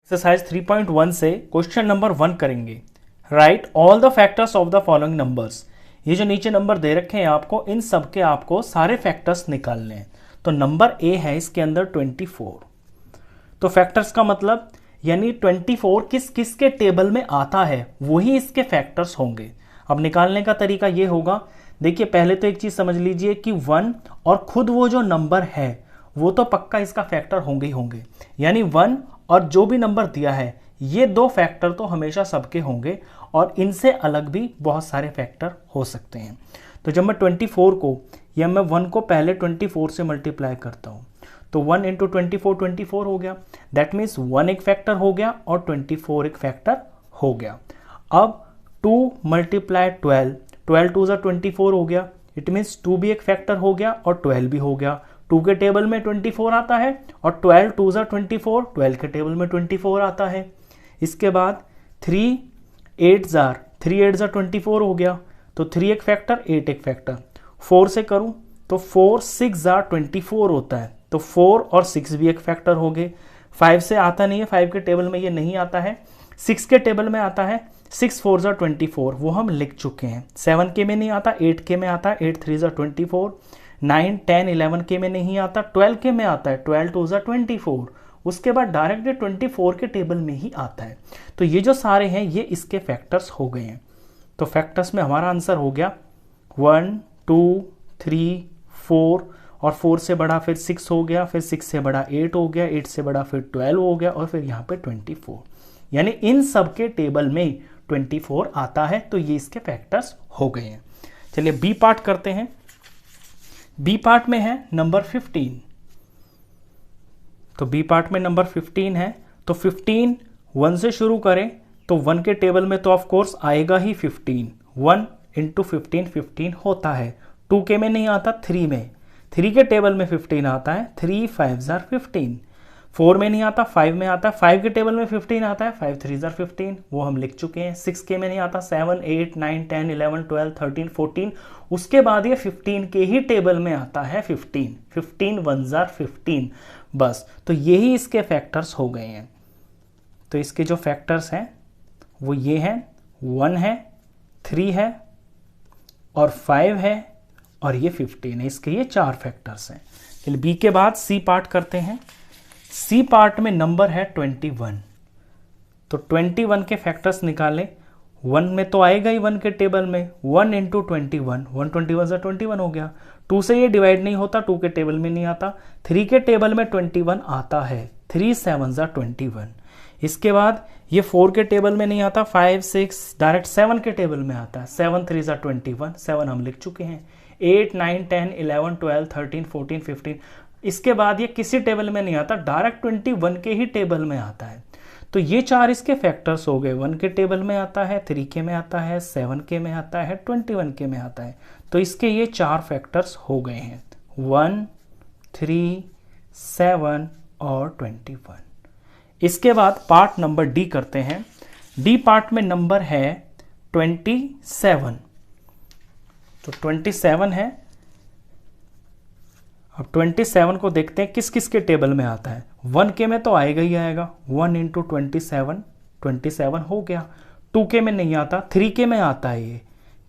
Exercise 3.1 से question number 1 करेंगे। Right all the factors of the following numbers. ये जो नीचे नंबर दे रखे हैं आपको, इन सब के आपको सारे फैक्टर्स निकालने हैं। तो नंबर ए है इसके अंदर 24। तो फैक्टर्स का मतलब यानी 24 किस किस के टेबल में आता है वही इसके फैक्टर्स होंगे। अब निकालने का तरीका ये होगा, देखिए पहले तो एक चीज समझ लीजिए कि 1 और खुद वो जो नंबर है वो तो पक्का इसका फैक्टर होंगे ही होंगे। यानी 1 और जो भी नंबर दिया है ये दो फैक्टर तो हमेशा सबके होंगे और इनसे अलग भी बहुत सारे फैक्टर हो सकते हैं। तो जब मैं 24 को या मैं 1 को पहले 24 से मल्टीप्लाई करता हूँ तो 1 इंटू 24 हो गया। दैट मीन्स 1 एक फैक्टर हो गया और 24 एक फैक्टर हो गया। अब 2 मल्टीप्लाई 12 टू ज़ा 24 हो गया। इट मीन्स 2 भी एक फैक्टर हो गया और 12 भी हो गया। 2 के टेबल में 24 आता है और 12 टू ज़ा 24, 12 के टेबल में 24 आता है। इसके बाद 3 8 ज़ा 24 हो गया। तो 3 एक फैक्टर, 8 एक फैक्टर। 4 से करूं तो 4 6 ज़ा 24 होता है। तो 4 और 6 भी एक फैक्टर हो गए। 5 से आता नहीं है, 5 के टेबल में ये नहीं आता है। 6 के टेबल में आता है 6 4 ज़ा 24, वो हम लिख चुके हैं। 7 के में नहीं आता, 8 के में आता है 8 3 ज़ा 24। 9 10 11 के में नहीं आता, 12 के में आता है 12 2 ज़ा 24। उसके बाद डायरेक्ट 24 के टेबल में ही आता है। तो ये जो सारे हैं ये इसके फैक्टर्स हो गए हैं। तो फैक्टर्स में हमारा आंसर हो गया 1 2 3 4 और 4 से बड़ा फिर 6 हो गया, फिर 6 से बड़ा 8 हो गया, 8 से बड़ा फिर 12 हो गया और फिर यहाँ पे 24। यानी इन सब के टेबल में 24 आता है। तो ये इसके फैक्टर्स हो गए हैं। चलिए बी पार्ट करते हैं। बी पार्ट में है नंबर 15। तो बी पार्ट में नंबर 15 है। तो 15 1 से शुरू करें तो 1 के टेबल में तो ऑफ कोर्स आएगा ही 15। 1 इंटू 15 15 होता है। 2 के में नहीं आता, 3 में। 3 के टेबल में 15 आता है, 3 5 ज़ार 15। 4 में नहीं आता, 5 में आता है। 5 के टेबल में 15 आता है, 5 3 ज़ार 15, वो हम लिख चुके हैं। 6 के में नहीं आता, 7 8 9 10 11 12 13 14। उसके बाद ये 15 के ही टेबल में आता है 15। 15 1 ज़ार 15 बस। तो यही इसके फैक्टर्स हो गए हैं। तो इसके जो फैक्टर्स हैं वो ये हैं, 1 है, 3 है और 5 है और ये 15 है। इसके ये 4 फैक्टर्स हैं। चलिए बी के बाद सी पार्ट करते हैं। सी पार्ट में नंबर है 21। तो 21 के फैक्टर्स निकालें। 1 में तो आएगा ही 1 के टेबल में, 1 इंटू 21, 121 ज़ा 21 हो गया। 2 से ये डिवाइड नहीं होता, 2 के टेबल में नहीं आता। 3 के टेबल में 21 आता है, 3 7 ज़ा 21। इसके बाद ये 4 के टेबल में नहीं आता, 5 6 डायरेक्ट 7 के टेबल में आता है। 7 3 ज़ा 21, 7 हम लिख चुके हैं। 8 9 10 11 12 13 14 15। इसके बाद ये किसी टेबल में नहीं आता, डायरेक्ट 21 के ही टेबल में आता है। तो ये 4 इसके फैक्टर्स हो गए। 1 के टेबल में आता है, 3 के में आता है, 7 के में आता है, 21 के में आता है। तो इसके ये 4 फैक्टर्स हो गए हैं, 1 3 7 और 21। इसके बाद पार्ट नंबर डी करते हैं। डी पार्ट में नंबर है 27। तो 27 है। अब 27 को देखते हैं किस किस के टेबल में आता है। 1 के में तो आएगा ही आएगा, 1 इंटू 27 27 हो गया। 2 के में नहीं आता, 3 के में आता है ये,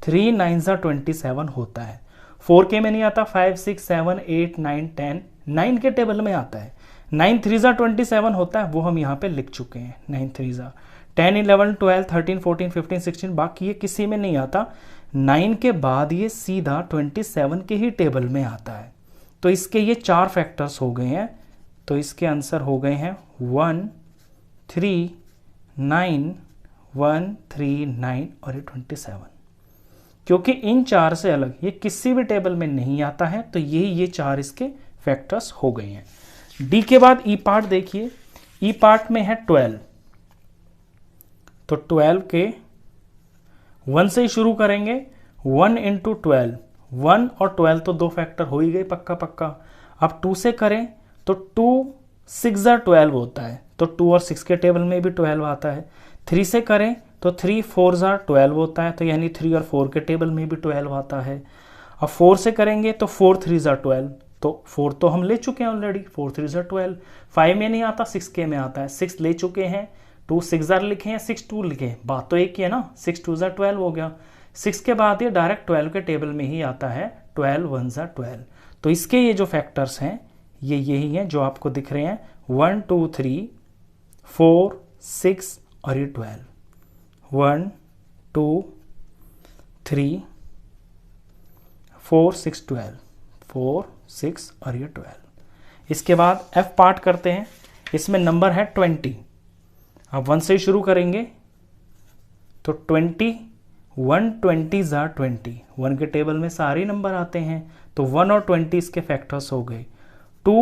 3 9 ज़ा 27 होता है। 4 के में नहीं आता, 5 6 7 8 9 10, 9 के टेबल में आता है। 9 3 ज़ा 27 होता है, वो हम यहाँ पे लिख चुके हैं। 9 3 ज़ा 10 11 12 13 14 15 16, बाकी ये किसी में नहीं आता। 9 के बाद ये सीधा 27 के ही टेबल में आता है। तो इसके ये 4 फैक्टर्स हो गए हैं। तो इसके आंसर हो गए हैं 1 3 9 1 3 9 और ये 27। क्योंकि इन 4 से अलग ये किसी भी टेबल में नहीं आता है, तो ये 4 इसके फैक्टर्स हो गए हैं। डी के बाद ई पार्ट देखिए। ई पार्ट में है 12। तो 12 के 1 से ही शुरू करेंगे। 1 इंटू 12, 1 और 12 तो 2 फैक्टर हो ही गए पक्का पक्का। अब 2 से करें तो 2 6 ज़ा 12 होता है। तो 2 और 6 के टेबल में भी 12 आता है। 3 से करें तो 3 4 ज़ा 12 होता है। तो यानी 3 और 4 के टेबल में भी 12 आता है। अब 4 से करेंगे तो 4 3 ज़ा 12, तो 4 तो हम ले चुके हैं ऑलरेडी, 4 3 ज़ा 12, 5 में नहीं आता, 6 में आता है, 6 ले चुके हैं, 2 6 ज़ार लिखे हैं, 6 2 लिखे हैं, बात तो एक ही है ना, 6 2 ज़ा 12 हो गया। 6 के बाद ये डायरेक्ट 12 के टेबल में ही आता है, 12 1 ज़ा 12। तो इसके ये जो फैक्टर्स हैं ये यही हैं जो आपको दिख रहे हैं, 1 2 3 4 6 और ये 12, 1 2 3 4 6 12, 4 6 और ये 12। इसके बाद F पार्ट करते हैं, इसमें नंबर है 20। अब 1 से शुरू करेंगे तो 20, 1 20 ज़ा 20, 1 के टेबल में सारे नंबर आते हैं, तो 1 और 20 इसके फैक्टर्स हो गए। 2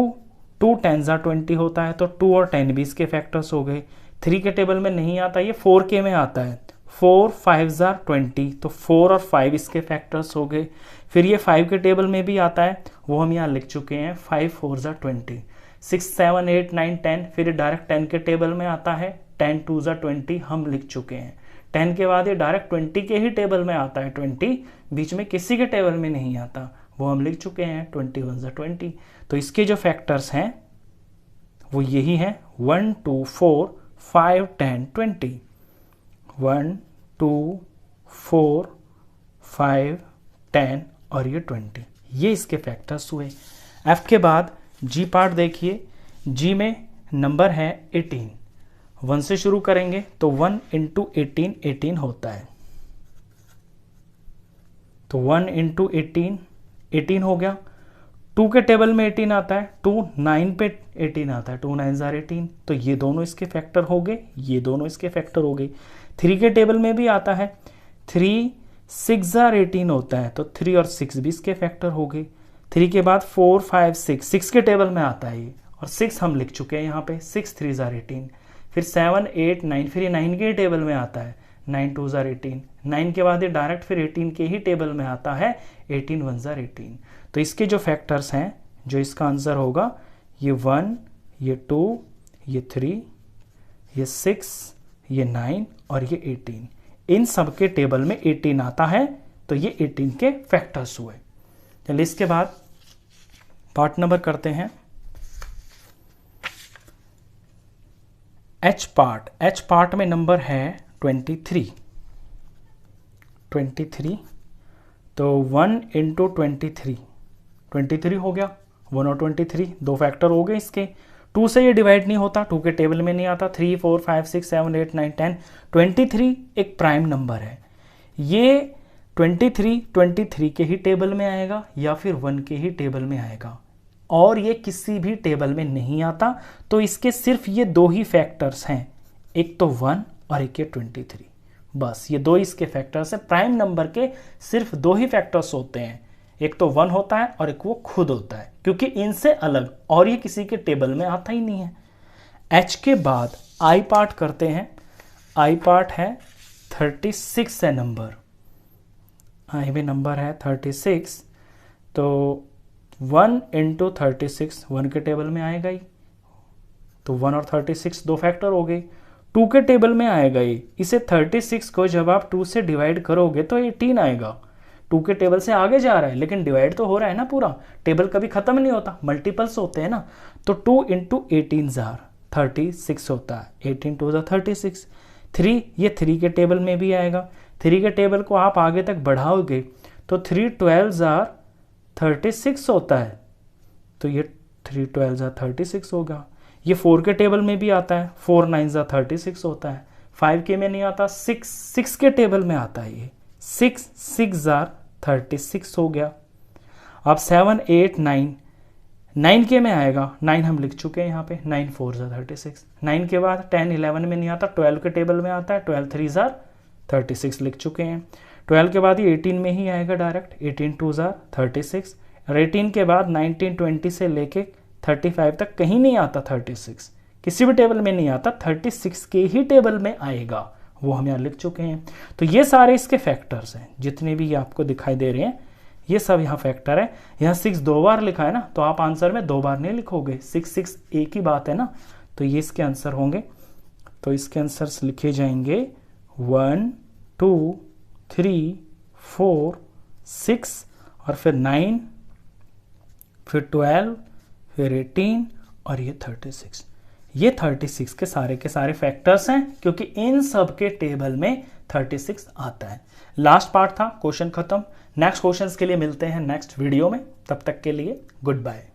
2 10 ज़ा 20 होता है, तो 2 और 10 भी इसके फैक्टर्स हो गए। 3 के टेबल में नहीं आता, ये 4 के में आता है, 4 5 ज़ा 20, तो 4 और 5 इसके फैक्टर्स हो गए। फिर ये 5 के टेबल में भी आता है, वो हम यहाँ लिख चुके हैं, 5 4 ज़ा 20, 6 7 8 9 10, फिर डायरेक्ट 10 के टेबल में आता है, 10 2 ज़ा 20 हम लिख चुके हैं। 10 के बाद ये डायरेक्ट 20 के ही टेबल में आता है, 20 बीच में किसी के टेबल में नहीं आता, वो हम लिख चुके हैं, 21 ज़ा 20। तो इसके जो फैक्टर्स हैं वो यही हैं, 1 2 4 5 10 20, 1 2 4 5 10 और ये 20, ये इसके फैक्टर्स हुए। F के बाद G पार्ट देखिए, G में नंबर है 18। 1 से शुरू करेंगे तो 1 इंटू 18 18 होता है, तो 1 इंटू 18 18 हो गया। 2 के टेबल में 18 आता है, 2 9 पे 18 आता है, 2 9 ज़ार 18, तो ये दोनों इसके फैक्टर हो गए, ये दोनों इसके फैक्टर हो गए। 3 के टेबल में भी आता है, 3 6 ज़ार 18 होता है, तो 3 और 6 भी इसके फैक्टर हो गए। 3 के बाद 4 5 6 6 के टेबल में आता है ये, और 6 हम लिख चुके हैं यहाँ पे, 6 3 ज़ार 18, फिर 7 8 9, फिर ये 9 के टेबल में आता है, 9 2 ज़ार 18, 9 के बाद ये डायरेक्ट फिर 18 के ही टेबल में आता है, 18 1 ज़ार 18। तो इसके जो फैक्टर्स हैं, जो इसका आंसर होगा, ये 1 ये 2 ये 3 ये 6 ये 9 और ये 18, इन सब के टेबल में 18 आता है, तो ये 18 के फैक्टर्स हुए। चलिए इसके बाद पार्ट नंबर करते हैं H पार्ट। H पार्ट में नंबर है 23, 23, तो 1 इंटू 23 हो गया, 1 और 23 दो फैक्टर हो गए इसके। 2 से ये डिवाइड नहीं होता, 2 के टेबल में नहीं आता, 3 4 5 6 7 8 9 10, 23 एक प्राइम नंबर है, ये 23 के ही टेबल में आएगा या फिर 1 के ही टेबल में आएगा, और ये किसी भी टेबल में नहीं आता, तो इसके सिर्फ ये दो ही फैक्टर्स हैं, एक तो 1 और एक ये 23, बस ये दो इसके फैक्टर्स हैं। प्राइम नंबर के सिर्फ दो ही फैक्टर्स होते हैं, एक तो 1 होता है और एक वो खुद होता है, क्योंकि इनसे अलग और ये किसी के टेबल में आता ही नहीं है। H के बाद I पार्ट करते हैं। I पार्ट है 36 है नंबर, I में नंबर है 36, तो 1 इंटू 36 1 के टेबल में आएगा ही, तो 1 और 36 दो फैक्टर हो गए। 2 के टेबल में आएगा ये, इसे 36 को जब आप 2 से डिवाइड करोगे तो 18 आएगा। 2 के टेबल से आगे जा रहा है लेकिन डिवाइड तो हो रहा है ना, पूरा टेबल कभी खत्म नहीं होता, मल्टीपल्स होते हैं ना, तो 2 इंटू 18 ज़ार 36 होता है, 18 2 ज़ार 36। 3 ये 3 के टेबल में भी आएगा, 3 के टेबल को आप आगे तक बढ़ाओगे तो 3 12 ज़ार 36 होता है, तो ये 3 12 ज़ार 36 होगा। ये 4 के टेबल में भी आता है, 4 9 ज़ार 36 होता है। 5 के में नहीं आता, 6 के टेबल में आता है, ये 6 ज़ार 36 हो गया। अब 7 8 9 के में आएगा, 9 हम लिख चुके हैं यहाँ पे, 9 4 ज़ार 36। 9 के बाद 10 11 में नहीं आता, 12 के टेबल में आता है, 12 3 ज़ार 36 लिख चुके हैं। 12 के बाद ये 18 में ही आएगा डायरेक्ट, 18 2 ज़ार 36, और 18 के बाद 19 20 से लेके 35 तक कहीं नहीं आता, 36 किसी भी टेबल में नहीं आता, 36 के ही टेबल में आएगा, वो हम यहाँ लिख चुके हैं। तो ये सारे इसके फैक्टर्स हैं, जितने भी ये आपको दिखाई दे रहे हैं ये सब यहाँ फैक्टर है। यहाँ 6 दो बार लिखा है ना, तो आप आंसर में 2 बार नहीं लिखोगे, 6 एक ही बात है ना, तो ये इसके आंसर होंगे। तो इसके आंसर्स लिखे जाएंगे 1 2 3 4 6 और फिर 9 फिर 12, फिर 18 और ये 36। ये 36 के सारे फैक्टर्स हैं क्योंकि इन सब के टेबल में 36 आता है। लास्ट पार्ट था, क्वेश्चन खत्म। नेक्स्ट क्वेश्चंस के लिए मिलते हैं नेक्स्ट वीडियो में, तब तक के लिए गुड बाय।